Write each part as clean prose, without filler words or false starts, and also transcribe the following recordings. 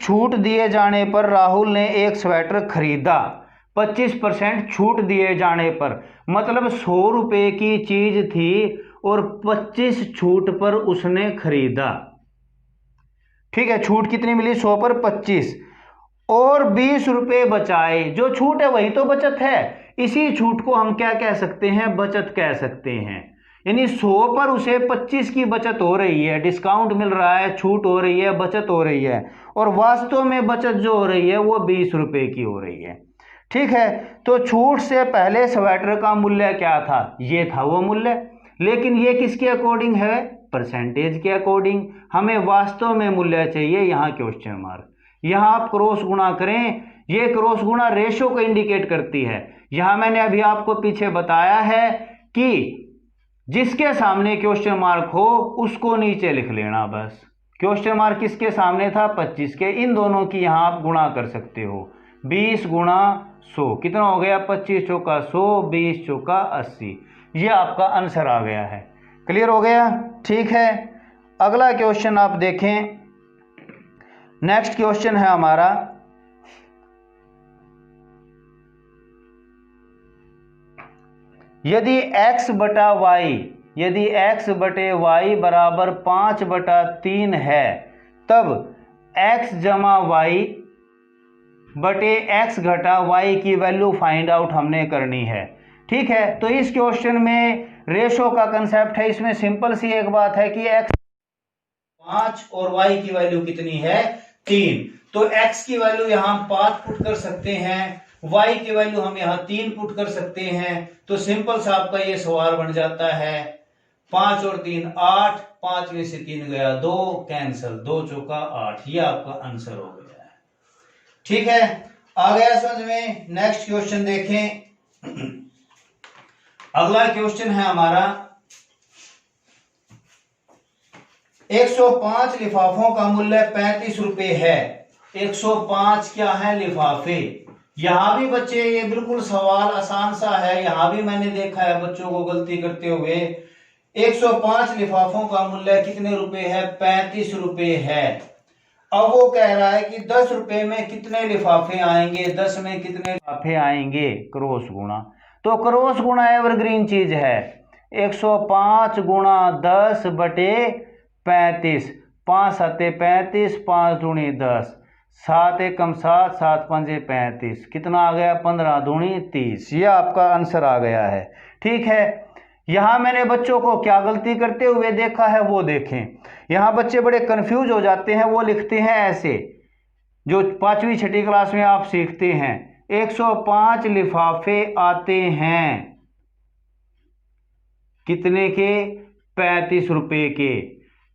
छूट दिए जाने पर राहुल ने एक स्वेटर खरीदा। 25% छूट दिए जाने पर, मतलब 100 रुपये की चीज थी और 25 छूट पर उसने खरीदा। ठीक है, छूट कितनी मिली? 100 पर 25 और 20 रुपये बचाए। जो छूट है वही तो बचत है। इसी छूट को हम क्या कह सकते हैं? बचत कह सकते हैं। यानी 100 पर उसे 25 की बचत हो रही है, डिस्काउंट मिल रहा है, छूट हो रही है, बचत हो रही है, और वास्तव में बचत जो हो रही है वो 20 रुपये की हो रही है। ठीक है, तो छूट से पहले स्वेटर का मूल्य क्या था? ये था वो मूल्य, लेकिन ये किसके अकॉर्डिंग है? परसेंटेज के अकॉर्डिंग। हमें वास्तव में मूल्य चाहिए, यहाँ क्वेश्चन मार्क। यहाँ आप क्रॉस गुणा करें, ये क्रॉस गुणा रेशो को इंडिकेट करती है। यहाँ मैंने अभी आपको पीछे बताया है कि जिसके सामने क्वेश्चन मार्क हो उसको नीचे लिख लेना बस। क्वेश्चन मार्क किसके सामने था? 25 के। इन दोनों की यहाँ आप गुणा कर सकते हो। 20 गुणा 100 कितना हो गया? 25 चौका 100, 20 चौका 80। ये आपका आंसर आ गया है। क्लियर हो गया? ठीक है, अगला क्वेश्चन आप देखें। नेक्स्ट क्वेश्चन है हमारा, यदि x बटा वाई, यदि x बटे वाई बराबर 5/3 है, तब x जमा वाई बटे x घटा वाई की वैल्यू फाइंड आउट हमने करनी है। ठीक है, तो इस क्वेश्चन में रेशो का कंसेप्ट है। इसमें सिंपल सी एक बात है कि x 5 और y की वैल्यू कितनी है? 3। तो x की वैल्यू यहां 5 पुट कर सकते हैं, y की वैल्यू हम यहां 3 पुट कर सकते हैं। तो सिंपल सा आपका ये सवाल बन जाता है 5 और 3 8, 5 में से 3 गया 2, कैंसिल, 2 चौका 8। ये आपका आंसर हो गया है। ठीक है, आ गया समझ में? नेक्स्ट क्वेश्चन देखें। अगला क्वेश्चन है हमारा, 105 लिफाफों का मूल्य 35 रुपए है। 105 क्या है? लिफाफे। यहां भी बच्चे ये बिल्कुल सवाल आसान सा है, यहां भी मैंने देखा है बच्चों को गलती करते हुए। 105 लिफाफों का मूल्य कितने रुपए है? 35 रुपए है। अब वो कह रहा है कि 10 रुपए में कितने लिफाफे आएंगे? 10 में कितने लिफाफे आएंगे? क्रॉस गुणा। तो क्रॉस गुणा एवरग्रीन चीज है। 105 गुणा 10 बटे 35, 5 7 35, 5 दूनी 10, 7 एकम 7, 7 पंजे 35, कितना आ गया? 15 दूनी 30। ये आपका आंसर आ गया है। ठीक है, यहां मैंने बच्चों को क्या गलती करते हुए देखा है वो देखें। यहां बच्चे बड़े कंफ्यूज हो जाते हैं, वो लिखते हैं ऐसे, जो 5वीं 6ठी क्लास में आप सीखते हैं। 105 लिफाफे आते हैं कितने के? 35 रुपए के।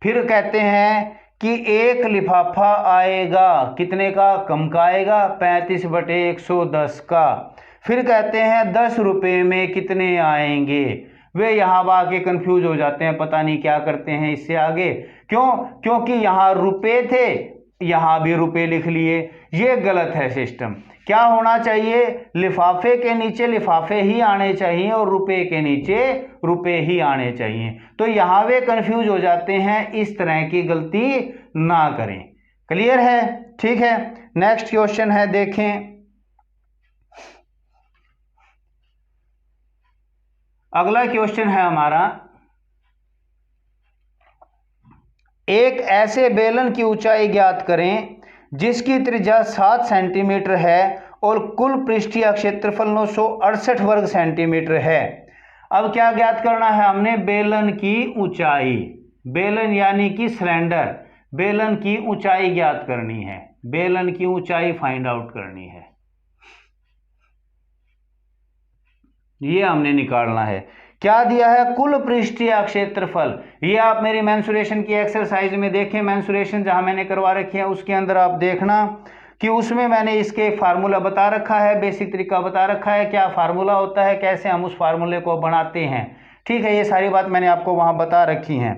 फिर कहते हैं कि एक लिफाफा आएगा कितने का? कम का आएगा, 35 बटे 110 का। फिर कहते हैं 10 रुपए में कितने आएंगे? वे यहां आके कंफ्यूज हो जाते हैं, पता नहीं क्या करते हैं इससे आगे। क्यों? क्योंकि यहां रुपए थे, यहां भी रुपए लिख लिए। ये गलत है सिस्टम। क्या होना चाहिए? लिफाफे के नीचे लिफाफे ही आने चाहिए और रुपए के नीचे रुपए ही आने चाहिए। तो यहां वे कंफ्यूज हो जाते हैं, इस तरह की गलती ना करें। क्लियर है? ठीक है, नेक्स्ट क्वेश्चन है, देखें। अगला क्वेश्चन है हमारा, एक ऐसे बेलन की ऊंचाई ज्ञात करें जिसकी त्रिज्या 7 सेंटीमीटर है और कुल पृष्ठीय क्षेत्रफल 968 वर्ग सेंटीमीटर है। अब क्या ज्ञात करना है हमने? बेलन की ऊंचाई। बेलन यानी कि सिलेंडर, बेलन की ऊंचाई ज्ञात करनी है। बेलन की ऊंचाई फाइंड आउट करनी है, ये हमने निकालना है। क्या दिया है? कुल पृष्ठीय क्षेत्रफल। ये आप मेरी मेंसुरेशन की एक्सरसाइज में देखें, मेंसुरेशन जहां मैंने करवा रखी है उसके अंदर आप देखना कि उसमें मैंने इसके फार्मूला बता रखा है, बेसिक तरीका बता रखा है, क्या फार्मूला होता है, कैसे हम उस फार्मूले को बनाते हैं। ठीक है, ये सारी बात मैंने आपको वहां बता रखी है।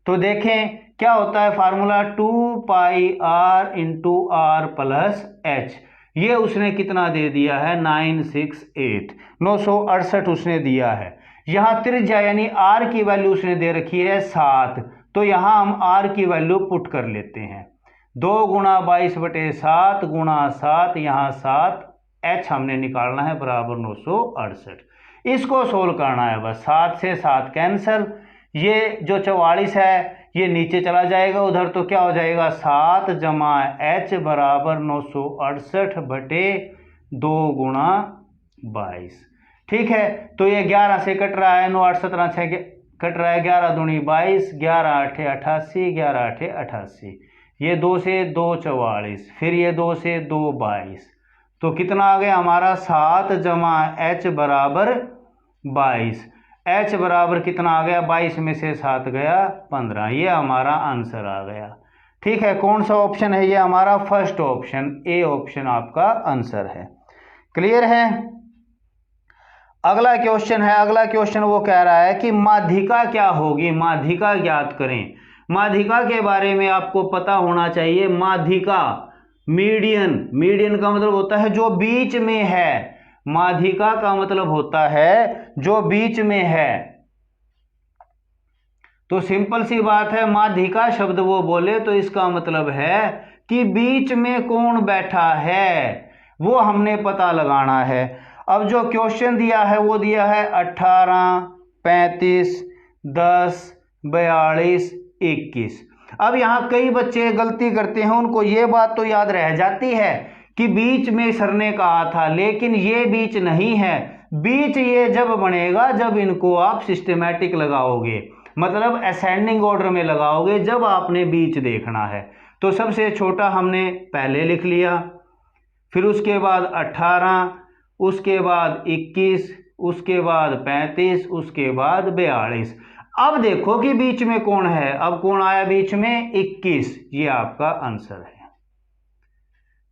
तो देखें क्या होता है formula, 2πr into r plus h। ये उसने कितना दे दिया है? 968, 968 उसने दिया है। यहां त्रिज्या यानी r की वैल्यू उसने दे रखी है 7, तो यहां हम r की वैल्यू पुट कर लेते हैं। 2 गुणा 22/7 गुणा 7, यहाँ 7, h हमने निकालना है बराबर 968। इसको सोल्व करना है बस। 7 से 7 कैंसल, ये जो 44 है ये नीचे चला जाएगा उधर, तो क्या हो जाएगा 7 जमा h बराबर 968/2 गुणा 22। ठीक है, तो ये 11 से कट रहा है, 9 8 17 6 कट रहा है, 11 दूनी 22, 11 8 88, 11 8 88, ये 2 से 2 44, फिर ये 2 से 2 22, तो कितना आ गया हमारा 7 जमा h बराबर 22। h बराबर कितना आ गया, 22 में से 7 गया 15, ये हमारा आंसर आ गया। ठीक है, कौन सा ऑप्शन है ये हमारा, फर्स्ट ऑप्शन, ए ऑप्शन आपका आंसर है। क्लियर है। अगला क्वेश्चन है, अगला क्वेश्चन वो कह रहा है कि माध्यिका क्या होगी, माध्यिका ज्ञात करें। माध्यिका के बारे में आपको पता होना चाहिए। माध्यिका मीडियन, मीडियन का मतलब होता है जो बीच में है, माध्यिका का मतलब होता है जो बीच में है। तो सिंपल सी बात है, माध्यिका शब्द वो बोले तो इसका मतलब है कि बीच में कौन बैठा है, वो हमने पता लगाना है। अब जो क्वेश्चन दिया है वो दिया है 18, 35, 10, 42, 21। अब यहाँ कई बच्चे गलती करते हैं, उनको ये बात तो याद रह जाती है कि बीच में सर ने कहा था, लेकिन ये बीच नहीं है। बीच ये जब बनेगा जब इनको आप सिस्टमैटिक लगाओगे, मतलब असेंडिंग ऑर्डर में लगाओगे, जब आपने बीच देखना है। तो सबसे छोटा हमने पहले लिख लिया, फिर उसके बाद 18, उसके बाद 21, उसके बाद 35, उसके बाद 42। अब देखो कि बीच में कौन है, अब कौन आया बीच में, 21, ये आपका आंसर है।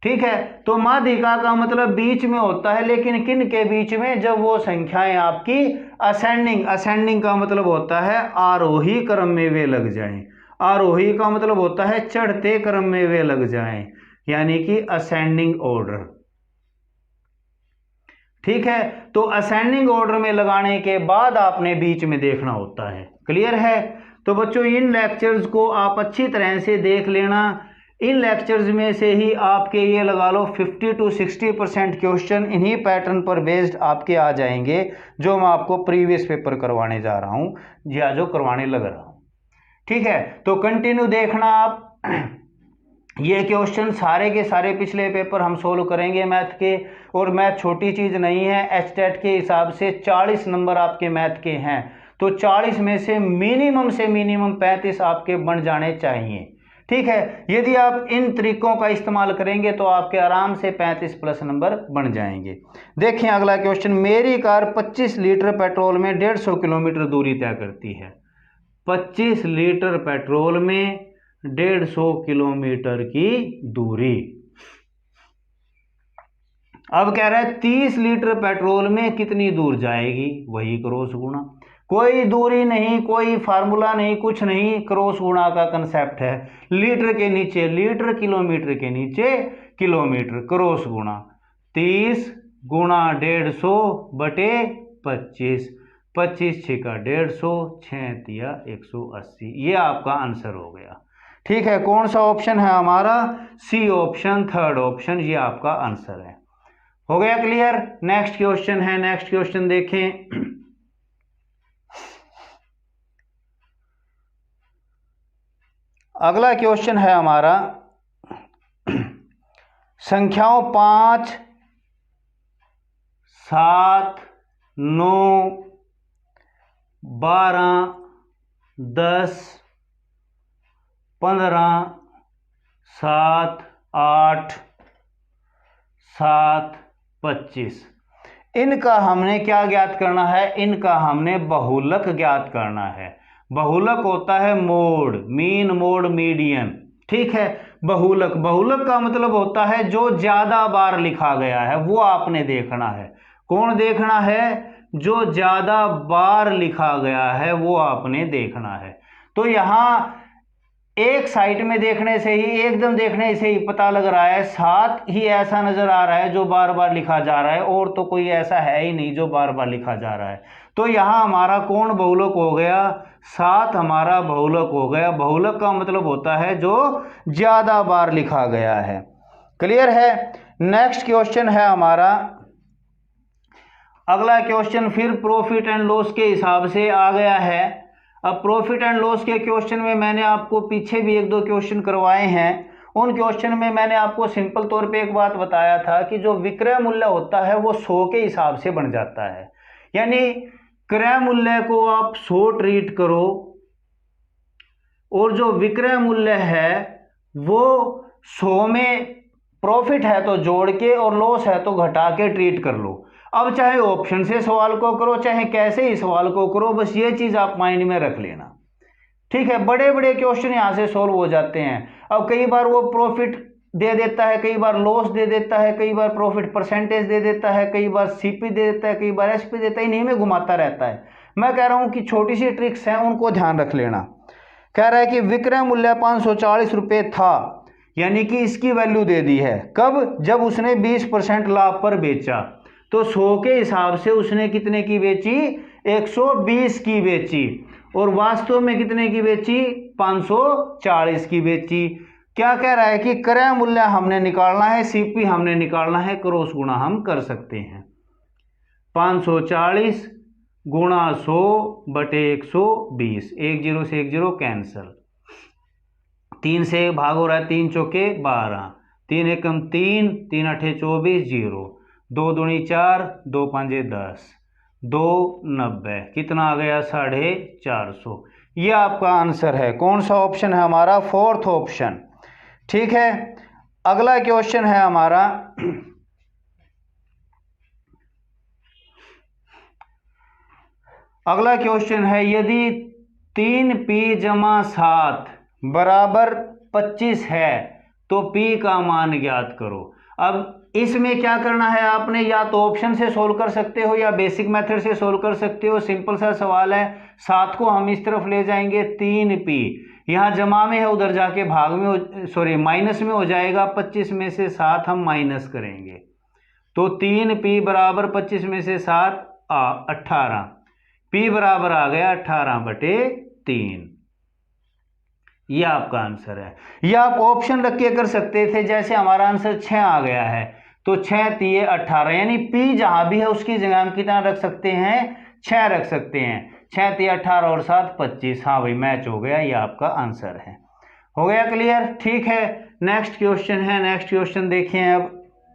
ठीक है, तो माध्यिका का मतलब बीच में होता है, लेकिन किन के बीच में, जब वो संख्याएं आपकी असेंडिंग, असेंडिंग का मतलब होता है आरोही क्रम में वे लग जाएं, आरोही का मतलब होता है चढ़ते क्रम में वे लग जाएं, यानी कि असेंडिंग ऑर्डर। ठीक है, तो असेंडिंग ऑर्डर में लगाने के बाद आपने बीच में देखना होता है। क्लियर है। तो बच्चों इन लेक्चर्स को आप अच्छी तरह से देख लेना। इन लेक्चर्स में से ही आपके ये लगा लो 50 to 60% क्वेश्चन इन्हीं पैटर्न पर बेस्ड आपके आ जाएंगे, जो मैं आपको प्रीवियस पेपर करवाने जा रहा हूँ या जो करवाने लग रहा हूँ। ठीक है, तो कंटिन्यू देखना आप। ये क्वेश्चन सारे के सारे पिछले पेपर हम सोल्व करेंगे मैथ के, और मैथ छोटी चीज़ नहीं है। एचटेट के हिसाब से 40 नंबर आपके मैथ के हैं, तो 40 में से मिनिमम 35 आपके बन जाने चाहिए। ठीक है, यदि आप इन तरीकों का इस्तेमाल करेंगे तो आपके आराम से 35+ नंबर बन जाएंगे। देखिए अगला क्वेश्चन, मेरी कार 25 लीटर पेट्रोल में 150 किलोमीटर दूरी तय करती है। 25 लीटर पेट्रोल में 150 किलोमीटर की दूरी। अब कह रहा है 30 लीटर पेट्रोल में कितनी दूर जाएगी, वही क्रॉस गुणा। कोई दूरी नहीं, कोई फार्मूला नहीं, कुछ नहीं, क्रॉस गुणा का कंसेप्ट है। लीटर के नीचे लीटर, किलोमीटर के नीचे किलोमीटर, क्रॉस गुणा। 30 गुणा 150/25, 25 6 का 150, 6 तिया 180, ये आपका आंसर हो गया। ठीक है, कौन सा ऑप्शन है हमारा, सी ऑप्शन, थर्ड ऑप्शन, ये आपका आंसर है। हो गया क्लियर। नेक्स्ट क्वेश्चन है, नेक्स्ट क्वेश्चन देखें। अगला क्वेश्चन है हमारा, संख्याओं 5, 7, 9, 12, 10, 15, 7, 8, 7, 25, इनका हमने क्या ज्ञात करना है, इनका हमने बहुलक ज्ञात करना है। बहुलक होता है मोड, मीन, मोड, मीडियन। ठीक है, बहुलक, बहुलक का मतलब होता है जो ज्यादा बार लिखा गया है, वो आपने देखना है। कौन देखना है, जो ज्यादा बार लिखा गया है वो आपने देखना है। तो यहां एक साइड में देखने से ही, एकदम देखने से ही पता लग रहा है 7 ही ऐसा नजर आ रहा है जो बार बार लिखा जा रहा है, और तो कोई ऐसा है ही नहीं जो बार बार लिखा जा रहा है। तो यहाँ हमारा कौन बहुलक हो गया, 7 हमारा बहुलक हो गया। बहुलक का मतलब होता है जो ज्यादा बार लिखा गया है। क्लियर है। नेक्स्ट क्वेश्चन है हमारा, अगला क्वेश्चन फिर प्रॉफिट एंड लॉस के हिसाब से आ गया है। अब प्रॉफिट एंड लॉस के क्वेश्चन में मैंने आपको पीछे भी 1-2 क्वेश्चन करवाए हैं। उन क्वेश्चन में मैंने आपको सिंपल तौर पे एक बात बताया था कि जो विक्रय मूल्य होता है वो 100 के हिसाब से बन जाता है। यानी क्रय मूल्य को आप 100 ट्रीट करो और जो विक्रय मूल्य है वो 100 में प्रॉफिट है तो जोड़ के और लॉस है तो घटा के ट्रीट कर लो। अब चाहे ऑप्शन से सवाल को करो चाहे कैसे ही सवाल को करो, बस ये चीज आप माइंड में रख लेना। ठीक है, बड़े बड़े क्वेश्चन यहां से सॉल्व हो जाते हैं। अब कई बार वो प्रॉफिट दे देता है, कई बार लॉस दे देता है, कई बार प्रॉफिट परसेंटेज दे देता है, कई बार सीपी दे देता है, कई बार एसपी देता है, इन्हीं में घुमाता रहता है। मैं कह रहा हूं कि छोटी सी ट्रिक्स हैं उनको ध्यान रख लेना। कह रहा है कि विक्रय मूल्य 540 रुपये था, यानी कि इसकी वैल्यू दे दी है। कब? जब उसने 20% लाभ पर बेचा। तो 100 के हिसाब से उसने कितने की बेची? 120 की बेची। और वास्तव में कितने की बेची? 540 की बेची। क्या कह रहा है कि क्रय मूल्य हमने निकालना है, सीपी हमने निकालना है, क्रॉस गुणा हम कर सकते हैं। 540 गुणा 100 बटे 120, 1 0 से 1 0 कैंसल, 3 से भाग हो रहा है, 3 चौके 12, 3 एकम 3, 3 अठे 24, 0, 2 दूनी 4, 2 पंजे 10, 2 90, कितना आ गया? 450। ये आपका आंसर है। कौन सा ऑप्शन है हमारा? 4th option. ठीक है, अगला क्वेश्चन है हमारा, अगला क्वेश्चन है यदि 3p जमा 7 बराबर 25 है तो p का मान ज्ञात करो। अब इसमें क्या करना है आपने, या तो ऑप्शन से सोल्व कर सकते हो या बेसिक मेथड से सोल्व कर सकते हो। सिंपल सा सवाल है। 7 को हम इस तरफ ले जाएंगे, 3p यहाँ जमा में है, उधर जाके भाग में सॉरी माइनस में हो जाएगा। 25 में से 7 हम माइनस करेंगे तो 3p बराबर 25 में से 7 18, p बराबर आ गया 18 बटे 3। ये आपका आंसर है। ये आप ऑप्शन रख के कर सकते थे, जैसे हमारा आंसर 6 आ गया है तो 6 3 18, यानी p जहां भी है उसकी जगह हम कितना रख सकते हैं? 6 रख सकते हैं। 6 3 18 और 7 25। हाँ भाई, मैच हो गया। ये आपका आंसर है। हो गया क्लियर? ठीक है, नेक्स्ट क्वेश्चन है। नेक्स्ट क्वेश्चन देखें अब,